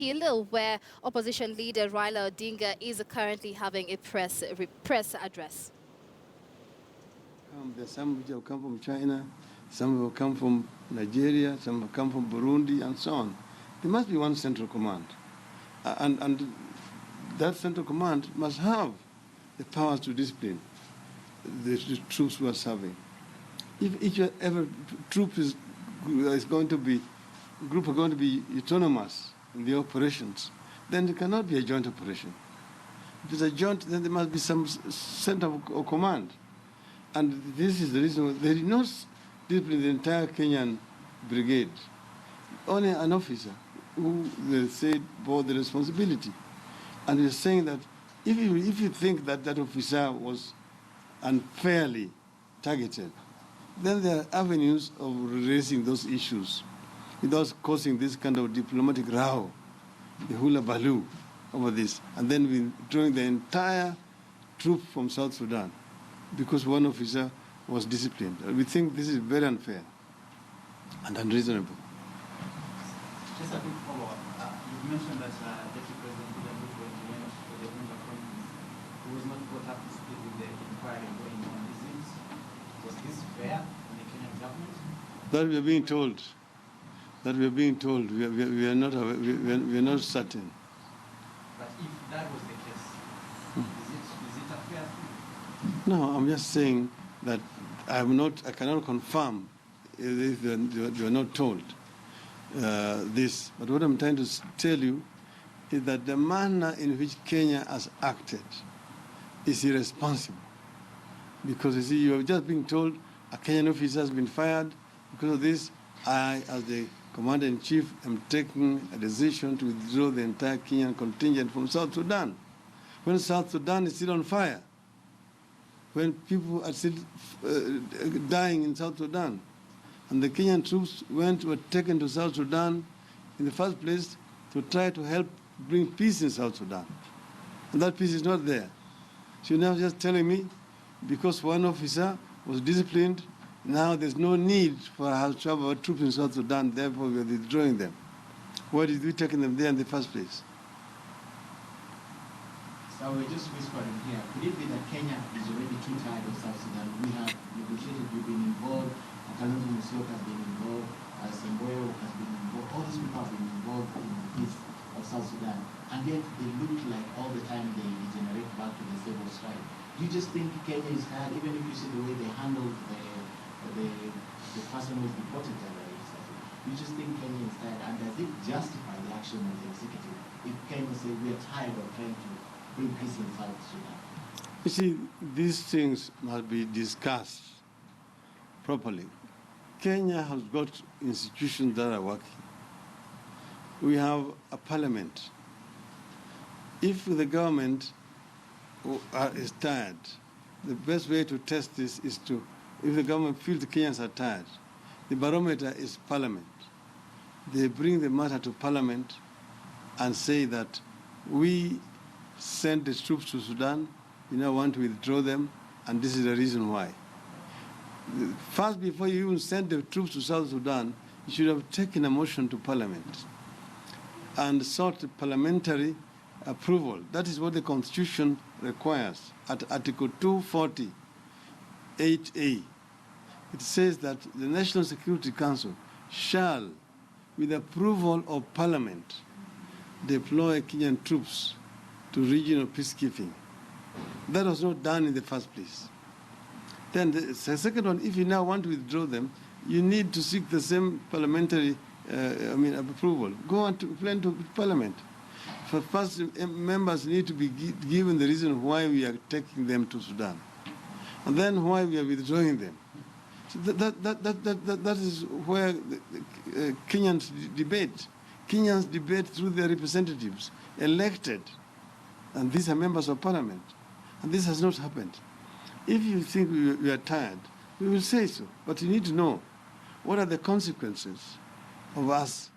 Hill, where opposition leader Raila Odinga is currently having a press address. There's some which have come from China, some will come from Nigeria, some will come from Burundi, and so on. There must be one central command. And that central command must have the powers to discipline the troops who are serving. If each every troop is going to be, group are going to be autonomous in the operations, then it cannot be a joint operation. If it's a joint, then there must be some center of command. And this is the reason they did not discipline the entire Kenyan brigade. Only an officer who they said bore the responsibility. And he's saying that if you think that that officer was unfairly targeted, then there are avenues of raising those issues without causing this kind of diplomatic row, the hula baloo over this, and then withdrawing the entire troop from South Sudan because one officer was disciplined. We think this is very unfair and unreasonable. Just a quick follow-up. You mentioned that Deputy President Uhuru went for the Uhuru conference. He was not brought up to speed with the inquiry going on. Was this fair on the Kenyan government? That we are being told. That we are being told. We are not certain. But if that was the case, is it a fair thing? No, I'm just saying that I cannot confirm if you are not told this. But what I'm trying to tell you is that the manner in which Kenya has acted is irresponsible. Because you see, you have just been told a Kenyan officer has been fired. Because of this, I, as the Commander-in-Chief, am taking a decision to withdraw the entire Kenyan contingent from South Sudan. When South Sudan is still on fire, when people are still dying in South Sudan, and the Kenyan troops were taken to South Sudan in the first place to try to help bring peace in South Sudan. And that peace is not there. So you're now just telling me, because one officer was disciplined, now there's no need for us to have our troops in South Sudan, therefore we're withdrawing them. Why did we take them there in the first place? So we're just whispering here. Could it be that Kenya is already too tired of South Sudan? We have negotiated, we've been involved, Kalonzo Musyoka has been involved, Semboyo has been involved, all these people have been involved in the peace of South Sudan. And yet they look like all the time they degenerate back to the civil strife. Do you just think Kenya is tired, even if you see the way they handled the person who was deported terrorists? Do you just think Kenya is tired? And does it justify the action of the executive if Kenya says we are tired of trying to bring peace in South Sudan? You see, these things must be discussed properly. Kenya has got institutions that are working. We have a parliament. If the government is tired, the best way to test this is to, if the government feels the Kenyans are tired, the barometer is parliament. They bring the matter to parliament and say that we send the troops to Sudan, we now want to withdraw them, and this is the reason why. First, before you even send the troops to South Sudan, you should have taken a motion to parliament and sought parliamentary approval. That is what the Constitution requires. At Article 240, 8A, it says that the National Security Council shall, with approval of Parliament, deploy Kenyan troops to regional peacekeeping. That was not done in the first place. Then the second one, if you now want to withdraw them, you need to seek the same parliamentary approval. Go on to plan to Parliament. First, members need to be given the reason why we are taking them to Sudan, and then why we are withdrawing them. So that is where Kenyans debate. Kenyans debate through their representatives, elected, and these are members of Parliament. And this has not happened. If you think we are tired, we will say so. But you need to know what are the consequences of us